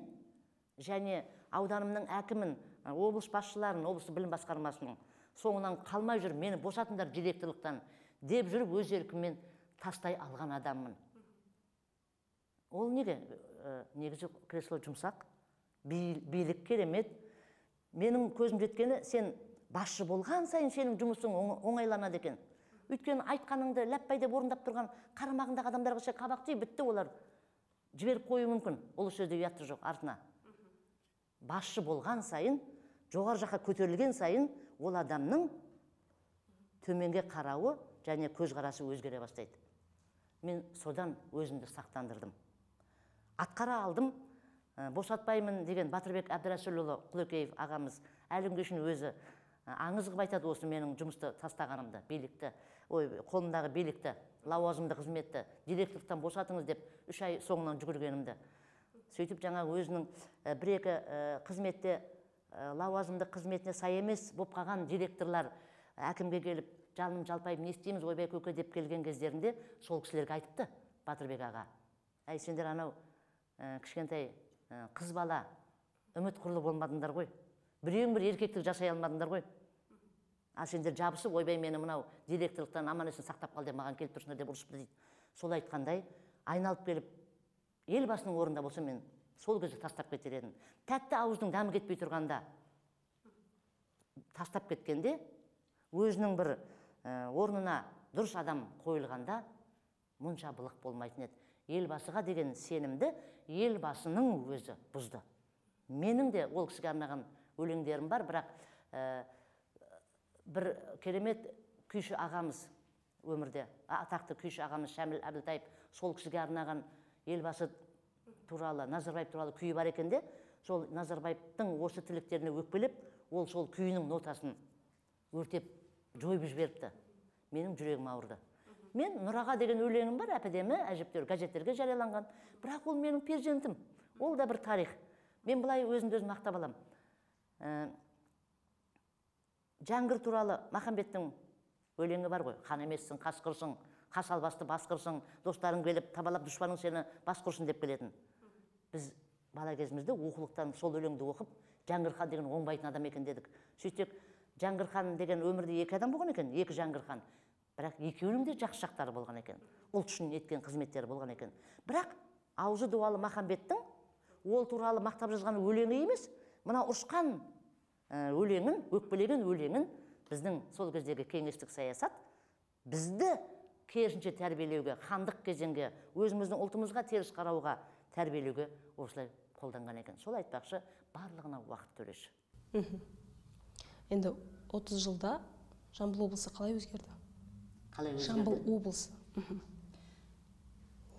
және ауданымның әкімін, облыс басшыларын, облыс білім басқармасының соңынан қалмай жүр, мені босатыңдар директорлықтан деп жүріп өз еркіммен тастай алған адаммын. Ол неге? Негізі кресло жұмсақ, билік керемет. Менің көзім жеткені, сен басшы болған сайын сенің жұмысың оңайланады екен. Өйткені айтқаныңды ләппай деп орындап тұрған қарамағындағы адамдарға сен қабақ тиіп бітті, олар жіберіп қою мүмкін. Ол сөзде ұятты жоқ артына. Басшы болған сайын, жоғары жаққа көтерілген сайын, ол адамның төменге қарауы және көзқарасы өзгере бастайды. Мен содан өзімді сақтандырдым. Атқара алдым, босатпаймын деген Батырбек Әбдірәсілұлы Құлекеев ағамыз әлі күнге шейін өзі аңыз қылып айтады осы менің жұмысты тастағанымды, билікті, қолымдағы билікті, лауазымды қызметті, директорлықтан босатыңыз деп 3 ай соңынан жүгіргенімді. Сөйтіп жаңа өзінің бір-екі қызметте лауазымды қызметіне сай емес болып қалған директорлар әкімге келіп жалым жалпайып не істейміз ойбай көке деп келген кездерінде сол кісілерге айтыпты Батырбек аға, әй сендер анау кішкентай қыз бала үміт құрлы болмадыңдар ғой, біреуің бір еркектік жасай алмадыңдар ғой, ал сендер жабысып ойбай мені мынау директорлықтан аман есен сақтап қал деп маған келіп тұрсыңдар деп ұрысыпты дейді. Сол айтқандай айналып келіп елбасының орнында болса мен сол кезде тастап кетер едім. Тәтті ауыздың дәмі кетпей тұрғанда тастап кеткенде өзінің бір орнына дұрыс адам қойылғанда мұнша былық болмайтын еді. Елбасыға деген сенімді елбасының өзі бұзды. Менің де ол кісіге арнаған өлеңдерім бар, бірақ бір керемет күйші ағамыз өмірде, атақты күйші ағамыз Шәміл Әбілтаев сол кісіге арнаған елбасы туралы, Назарбаев туралы күйі бар екенде, сол Назарбаевтың осы тілектеріне өкпелеп, ол сол күйінің нотасын өртеп, жойып жіберіпті. Менің жүрегім ауырды. Мен Нұраға деген өлеңім бар, әп-әдемі, әжептәуір газеттерге жарияланған. Бірақ ол менің перзентім. Ол да бір тарих. Мен былай өзімді өзім мақтап алам. Жәңгір туралы Махамбеттің өлеңі бар ғой. Хан емессің, қасқырсың, қас албасты басқырсың, достарың келіп табалап дұшпаның сені басқырсын деп келетін. Біз бала кезімізде оқулықтан сол өлеңді оқып, Жәңгір хан деген оңбайтын адам екен дедік. Сөйтсек, Жәңгір хан деген өмірде екі адам болған екен, екі Жәңгір хан. Бірақ екеуінің де жақсы жақтары болған екен. Ұлт үшін еткен қызметтері болған екен. Бірақ аузы дуалы Махамбеттің ол туралы мақтап жазған өлеңі емес, мына ұрысқан өлеңін, өкпелеген өлеңін біздің сол кездегі кеңестік саясат бізді керісінше тәрбиелеуге, хандық кезеңге, өзіміздің ұлтымызға теріс қарауға тәрбиелеуге осылай қолданған екен. Сол айтпақшы, барлығына уақыт төлеші. Енді 30 жылда Жамбыл облысы қалай өзгерді? Қалай өзгерді? Жамбыл облысы.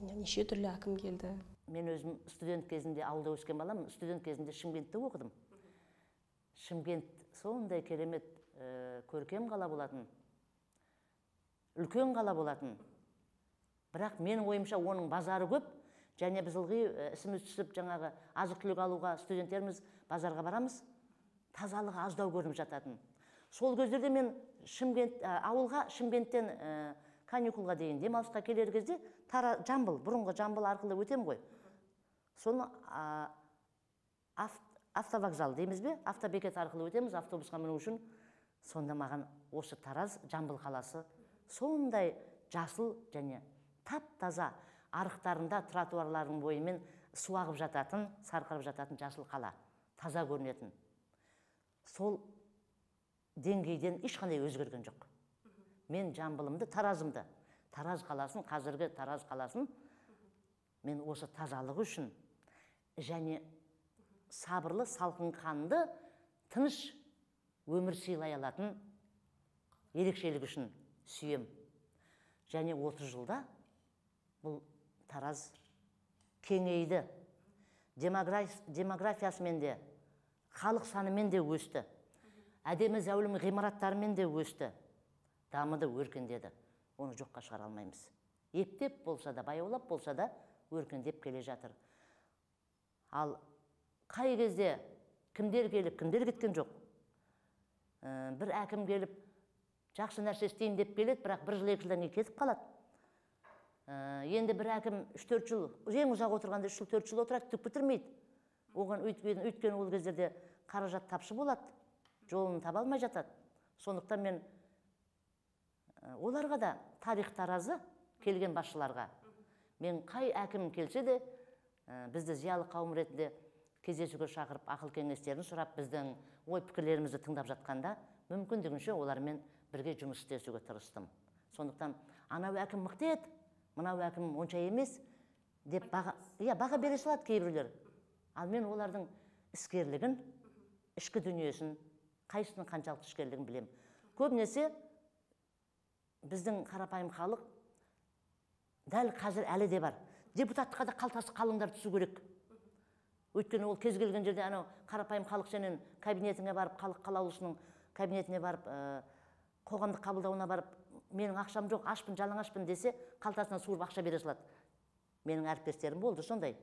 Неше түрлі әкім келді? Мен өзім студент кезінде ауылда өскен баламын. Студент кезінде Шымкентте оқыдым. Шымкент сондай керемет көркем қала болатын, үлкен қала болатын. Бірақ менің ойымша оның базары көп, және біз ылғи ісіміз түсіп жаңағы азық-түлік алуға студенттеріміз базарға барамыз, тазалығы аздау көрініп жататын. Сол кездерде мен ауылға Шымкенттен каникулға дейін демалысқа келер кезде Жамбыл, бұрынғы Жамбыл арқылы өтем ғой. Соны автовокзал дейміз бе, автобекет арқылы өтеміз, автобусқа міну үшін. Сонда маған осы Тараз, Жамбыл қаласы сондай жасыл және тап-таза арықтарында тротуарлардың бойымен су ағып жататын, сарқырып жататын жасыл қала, таза көрінетін. Сол деңгейден ешқандай өзгерген жоқ. Мен Жамбылымды, Таразымды, Тараз қаласын, қазіргі Тараз қаласын мен осы тазалығы үшін және сабырлы, салқын қанды, тыныш өмір сыйлай алатын ерекшелік үшін сүйем. Және 30 жылда бұл Тараз кеңейді. Демографиясымен де, халық санымен де өсті. Әдемі зәулім ғимараттарымен де өсті. Дамыды, өркендеді. Оны жоққа шығара алмаймыз. Ептеп болса да, баяулап болса да, өркендеп келе жатыр. Ал қай кезде кімдер келіп, кімдер кеткен жоқ. Бір әкім келіп, жақсы нәрсе істейін деп келеді, бірақ бір жыл, екі жылдан кейін кетіп қалады. Енді бір әкім 3-4 жыл, ең ұзақ отырғанда 3 жыл, 4 жыл отырады, түк бітірмейді. Оған өйткені ол кездерде қаражат тапшы болады, жолын таба алмай жатады. Сондықтан мен оларға да тарих таразы келген басшыларға. Мен қай әкім келсе де, бізді зиялы қауым ретінде кездесуге шақырып, ақыл кеңестерін сұрап, біздің ой пікірлерімізді тыңдап жатқанда, мүмкіндігінше олармен бірге жұмыс істесуге тырыстым. Сондықтан анау әкім мықты еді, мынау әкім онша емес деп баға бере салады кейбіреулер. Ал мен олардың іскерлігін, ішкі дүниесін, қайсының қаншалықты ішкерлігін білем. Көбінесе біздің қарапайым халық дәл қазір әлі де бар. Депутатқа да қалтасы қалыңдар түсу керек. Өйткені ол кез келген жерде анау қарапайым халық сенен кабинетіңе барып, халық қалаулысының кабинетіне барып, қоғамдық қабылдауына барып, менің ақшам жоқ, ашпын, жалаңашпын десе, қалтасынан суырып ақша бере салады. Менің әріптестерім болды сондай.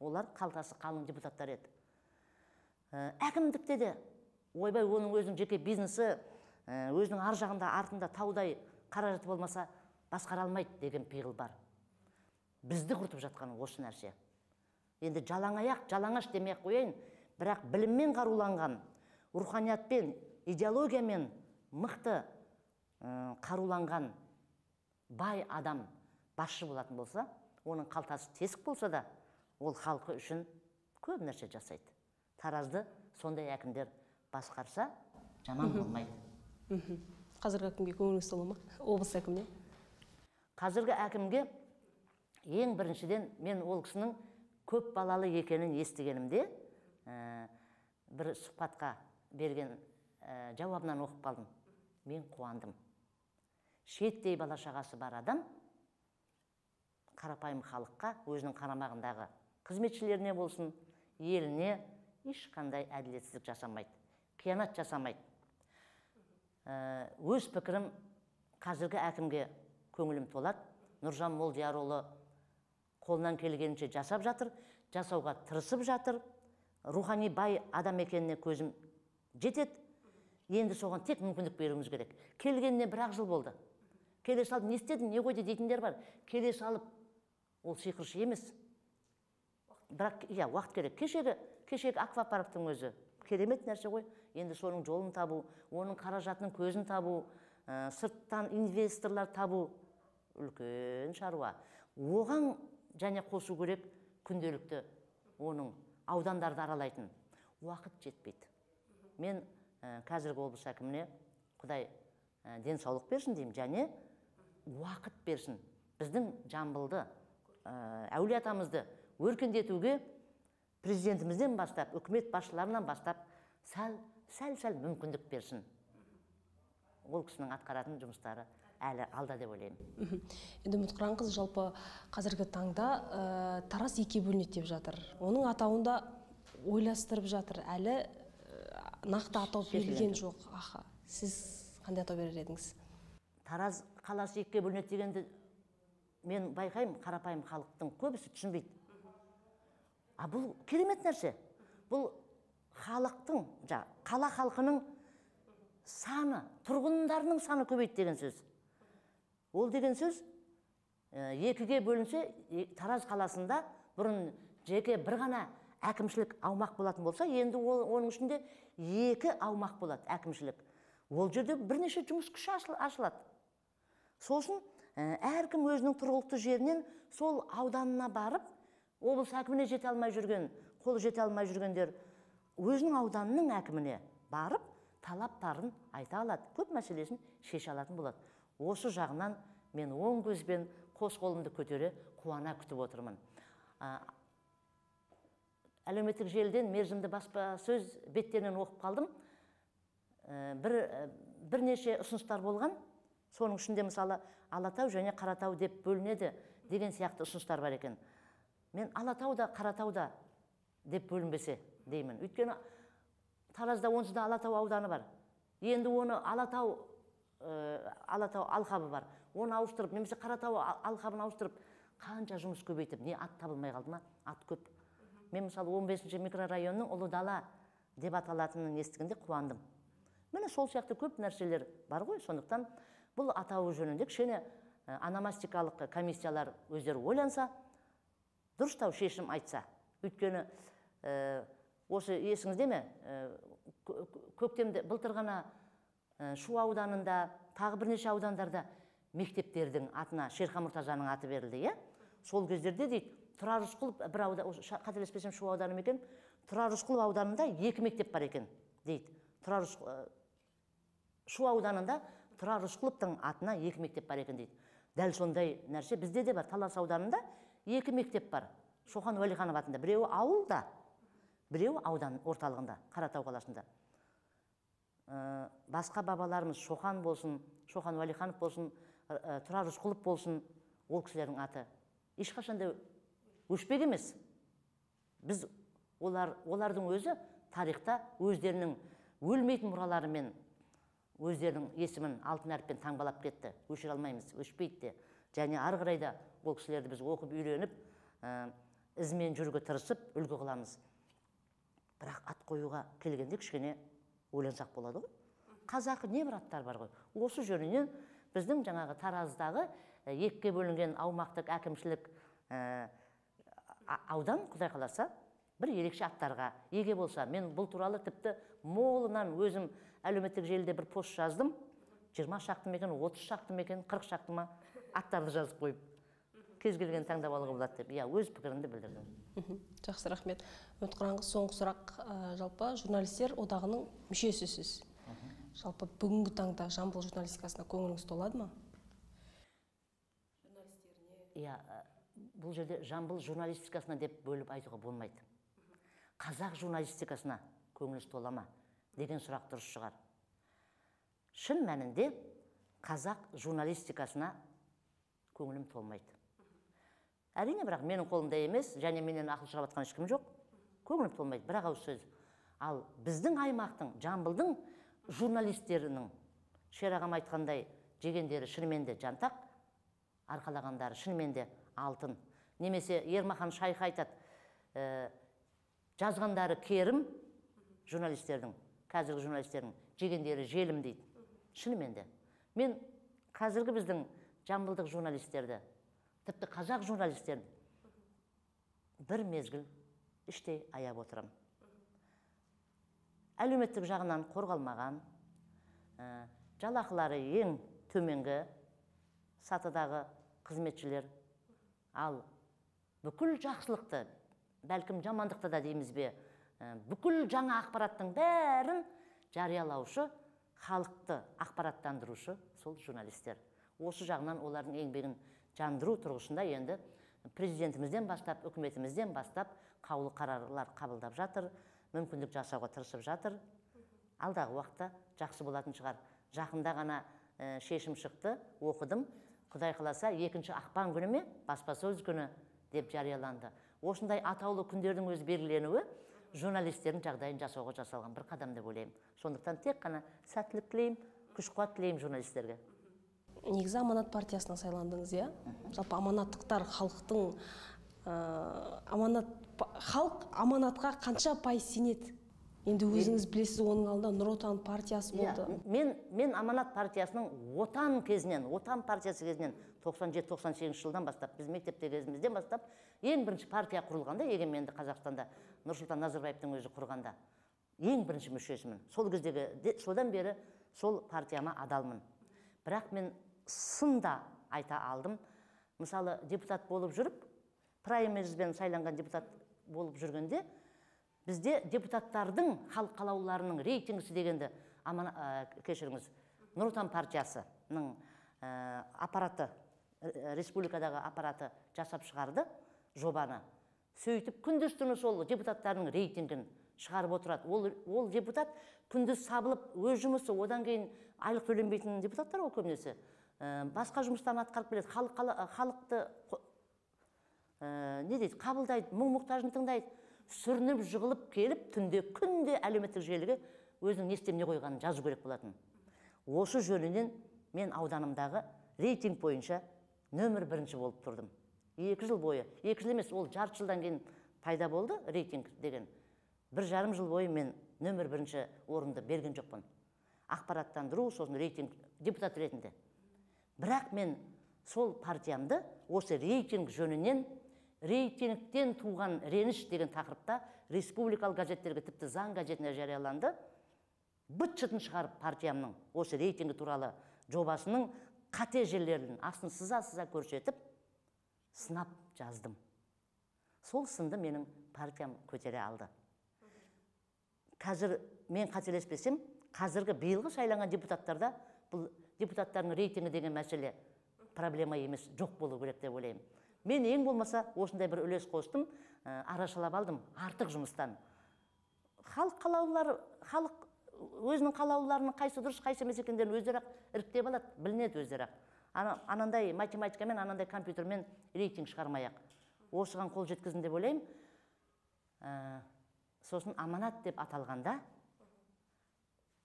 Олар қалтасы қалың депутаттар еді. әкімдікте де ойбай оның өзінің жеке бизнесі, өзінің ар жағында артында таудай қаражаты болмаса басқара алмайды деген пиғыл бар. Бізді құртып жатқан осы нәрсе. Енді жалаңаш демей қояйын, бірақ біліммен қаруланған, руханиятпен, идеологиямен мықты қаруланған бай адам басшы болатын болса, оның қалтасы тесік болса да, ол халқы үшін көп нәрсе жасайды. Таразды сондай әкімдер басқарса, жаман болмайды. Қазіргі әкімге көңіліңіз толы ма? Облыс әкіміне? Қазіргі әкімге ең біріншіден мен ол кісінің көп балалы екенін естігенімде, бір сұхбатқа берген жауабынан оқып қалдым. Мен қуандым. Шеттей бала шағасы бар адам қарапайым халыққа, өзінің қарамағындағы қызметшілеріне болсын, еліне ешқандай әділетсіздік жасамайды, қиянат жасамайды. Өз пікірім, қазіргі әкімге көңілім толады. Нұржан Молдиярұлы қолынан келгенінше жасап жатыр, жасауға тырысып жатыр. Рухани бай адам екеніне көзім жетеді. Енді соған тек мүмкіндік беруіміз керек. Келгеніне 1 жыл болды. Келе салып, не істедің, не қойды дейтіндер бар. Келе салып, ол сиқыршы емес. Бірақ, уақыт керек. Кешегі аквапарктың өзі керемет нәрсе ғой. Енді соның жолын табу, оның қаражатының көзін табу, сырттан инвесторлар табу үлкен шаруа. Оған және қосу керек күнделікті оның аудандарды аралайтын. Уақыт жетпейді. Мен қазіргі облыс әкіміне Құдай денсаулық берсін деймін, және уақыт берсін. Біздің Жамбылды, әулиетамызды өркендетуге президентімізден бастап, үкімет басшыларынан бастап сәл мүмкіндік берсін. Ол кісінің атқаратын жұмыстары әлі алда деп ойлаймын. Енді Мұтқыран қыз, жалпы қазіргі таңда Тараз 2 бөлінеді деп жатыр. Оның атауында ойластырып жатыр. Әлі нақты атау берілген жоқ. Сіз қандай атау берер едіңіз? Тараз қаласы 2-ге бөлінеді дегенді мен байқаймын, қарапайым халықтың көбісі түсінбейді. Бұл керемет нәрсе. Бұл халықтың, қала халқының саны, тұрғындарының саны көбейді деген сөз. Ол деген сөз 2-ге бөлінсе, Тараз қаласында бұрын жеке бір ғана әкімшілік аумақ болатын болса, енді оның ішінде 2 аумақ болады әкімшілік. Ол жерде бірнеше жұмыс күші ашылады. Сосын әркім өзінің тұрғылықты жерінен сол ауданына барып, облыс әкіміне жете алмай жүрген, қолы жете алмай жүргендер өзінің ауданының әкіміне барып, талаптарын айта алады, көп мәселесін шеше алатын болады. Осы жағынан мен оң көзбен қос қолымды көтере қуана күтіп отырмын. Әлеуметтік желіден мерзімді баспасөз беттерінен оқып қалдым. Бірнеше ұсыныстар болған. Соның ішінде мысалы Алатау және Қаратау деп бөлінеді деген сияқты ұсыныстар бар екен. Мен Алатау да Қаратау да деп бөлінбесе деймін. Өйткені Таразда онсыз да Алатау ауданы бар. Енді оны Алатау алқабы бар. Оны ауыстырып, немесе Қаратау алқабын ауыстырып, қанша жұмыс көбейтіп, не ат табылмай қалды ма? Ат көп. Мен мысалы 15-ші микрорайонның Ұлы Дала деп аталатынын естігенде қуандым. Міне сол сияқты көп нәрселер бар ғой, сондықтан бұл атауы жөнінде кішкене ономастикалық комиссиялар өздері ойланса, дұрыстау шешім айтса. Өйткені осы есіңізде ме, көктемде былтыр ғана Шу ауданында, тағы бірнеше аудандарда мектептердің атына Шерхан Мұртазаның аты берілді, сол кездерде дейді, Тұрар Рысқұлов бір аудан, қателеспесем Шу ауданы екен, Тұрар Рысқұлов ауданында 2 мектеп бар екен дейді. Шу ауданында Тұрар Рысқұловтың атына 2 мектеп бар екен дейді. Дәл сондай нәрсе бізде де бар. Талас ауданында 2 мектеп бар. Шоқан Уәлиханов атында. Біреуі ауылда, біреуі аудан орталығында, Қаратау қаласында. Басқа бабаларымыз Шоқан болсын, Шоқан Уәлиханов болсын, Тұрар Рысқұлов болсын, ол кісілердің аты ешқашанда өшпек емес. Біз олардың өзі тарихта өздерінің өлмейтін мұраларымен өздерінің есімін алтын әріппен таңбалап кетті. Өшіре алмаймыз, өшпейді де. Және ары қарай да ол кісілерді біз оқып үйреніп, ізмен жүруге тырысып үлгі қыламыз. бірақ ат қоюға келгенде кішкене ойлансақ болады ғой. Қазақы небір аттар бар ғой. Осы жөнінен біздің жаңағы Тараздағы екіге бөлінген аумақтық әкімшілік аудан, Құдай қаласа, бір ерекше аттарға еге болса, мен бұл туралы тіпті молынан өзім әлеуметтік желіде бір пост жаздым. 20 шақты мекен, 30 шақты мекен, 40 шақты ма аттарды жазып қойып, кез келген таңдап алуға болады деп, өз пікірімді білдірдім. Жақсы, рахмет. Үміт Қараңғы, соңғы сұрақ, жалпы журналистер одағының мүшесісіз. Жалпы бүгінгі таңда жамбыл журналистикасына көңіліңіз толады ма? Бұл жерде жамбыл журналистикасына деп бөліп айтуға болмайды. Қазақ журналистикасына көңіліңіз тола ма деген сұрақ дұрыс шығар. Шын мәнінде қазақ журналистикасына көңілім толмайды. Әрине, бірақ менің қолымда емес, және менен ақыл шығарып жатқан ешкім жоқ. Көңілім толмайды, бірақ ауыз сөз. Ал біздің аймақтың, Жамбылдың журналистерінің, Шерағам айтқандай, жегендері шынымен де жантақ, арқалағандары шынымен де алтын. Немесе Ермахан Шайх айтады, жазғандары керім, журналистердің, қазіргі журналистердің, жегендері желім дейді. Шынымен де. Мен қазіргі біздің жамбылдық журналистерді, тіпті қазақ журналистерін бір мезгіл іштей аяп отырам. Әлеуметтік жағынан қорғалмаған, жалақылары ең төменгі сатыдағы қызметшілер, ал бүкіл жақсылықты, бәлкім жамандықты да дейміз бе, бүкіл жаңа ақпараттың бәрін жариялаушы, халықты ақпараттандырушы сол журналистер. Осы жағынан олардың еңбегін жандыру тұрғысында енді президентімізден бастап, үкіметімізден бастап қаулы қарарлар қабылдап жатыр, мүмкіндік жасауға тырысып жатыр. Алдағы уақытта жақсы болатын шығар. Жақында ғана шешім шықты, оқыдым. Құдай қаласа 2 ақпан күні ме, баспасөз күні деп жарияланды. Осындай атаулы күндердің өз белгіленуі журналистердің жағдайын жасауға жасалған бір қадам деп ойлаймын. Сондықтан тек қана сәттілік тілеймін, күш-қуат тілеймін журналистерге. Негізі Аманат партиясына сайландыңыз, иә? Жалпы аманаттықтар халықтың халық аманатқа қанша пайыз сенеді? Енді өзіңіз білесіз, оның алдында Нұр Отан партиясы болды. Мен Аманат партиясының Отан партиясы кезінен 97-98 жылдан бастап, біз мектепте кезімізден бастап, ең бірінші партия құрылғанда, егеменді Қазақстанда, Нұрсұлтан Назарбаевтың өзі құрғанда, ең бірінші мүшесімін. Сол кездегі, содан бері сол партияма адалмын. Бірақ мен сында айта алдым. Мысалы, депутат болып жүріп, праймеризбен сайланған депутат болып жүргенде, бізде депутаттардың халық қалаулыларының рейтингісі дегенді, кешіріңіз, Нұр Отан партиясының аппараты, республикадағы аппараты жасап шығарды жобаны. Сөйтіп, күндіз-түні сол депутаттардың рейтингін шығарып отырады. Ол депутат күндіз сабылып, өз жұмысы, одан кейін айлық төленбейтін депутаттар ол көбінесе. Басқа жұмыстан атқарып келеді, халықты қабылдайды, мұң-мұқтажын тыңдайды. Сүрініп, жығылып келіп, күнде әлеуметтік желіге өзінің не істеп не қойғанын жазу керек болатын. Осы жөнінен мен ауданымдағы рейтинг бойынша нөмір 1 болып тұрдым. 2 жыл бойы, 2 жыл емес, ол жарты жылдан кейін пайда болды рейтинг деген. 1,5 жыл бойы мен нөмір 1 орынды берген жоқпын. Ақпараттандыру, сосын рейтинг депутат ретінде. Бірақ мен сол партиямды осы рейтинг жөнінен, рейтингтен туған реніш деген тақырыпта республикалық газеттерге, тіпті заң газетіне жарияланды. Быт-шытын шығарып партиямның осы рейтингі туралы жобасының қате жерлерін астын сыза-сыза көрсетіп, сынап жаздым. Сол сынды менің партиям көтере алды. Қазір мен қателеспесем, қазіргі биылғы сайланған депутаттарда бұл депутаттардың рейтингі деген мәселе проблема емес, жоқ болу керек деп ойлаймын. Мен ең болмаса осындай бір үлес қостым, арашалап алдым артық жұмыстан. Халық қалаулылары, халық өзінің қалаулыларының қайсы дұрыс, қайсы емес екендерін өздері іріктеп алады, білінеді өздері. Анандай математикамен, анандай компьютермен рейтинг шығармай-ақ. Осыған қол жеткізін деп ойлаймын. Сосын аманат деп аталғанда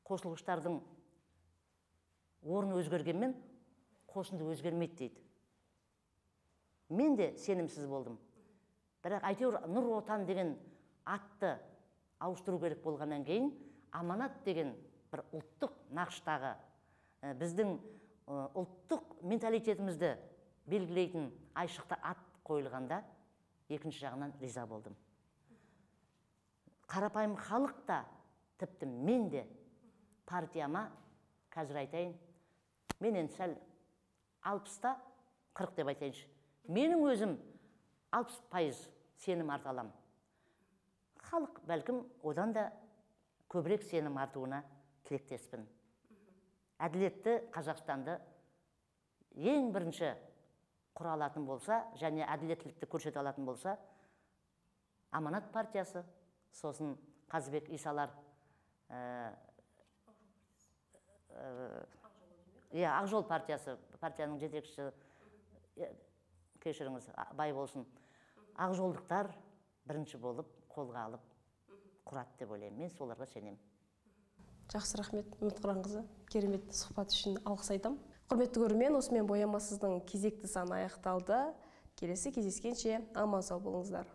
қосылғыштардың орны өзгергенмен қосынды өзгермейді дейді. Мен де сенімсіз болдым. Бірақ әйтеуір Нұр Отан деген атты ауыстыру керек болғаннан кейін аманат деген бір ұлттық нақыштағы біздің ұлттық менталитетімізді белгілейтін айшықты ат қойылғанда екінші жағынан риза болдым. Қарапайым халық та, тіпті мен де партияма, қазір айтайын, мен енді сәл 60-та 40 деп айтайыншы. Менің өзім 60% сенім арта алам. Халық бәлкім одан да көбірек сенім артуына тілектеспін. Әділетті Қазақстанды ең бірінші құра алатын болса, және әділеттілікті көрсете алатын болса, Аманат партиясы, сосын Қазыбек Исалар, Ақжол партиясы, партияның жетекшісі, кешіріңіз, бай болсын, ақжолдықтар бірінші болып қолға алып құрады деп ойлаймын. Мен соларға сенемін. Жақсы, рахмет, Үмітқыранқызы. Керемет сұхбат үшін алғыс айтам. Құрметті көрермен, осымен боямасыздың кезекті саны аяқталды. Келесі кездескенше аман сау болыңыздар.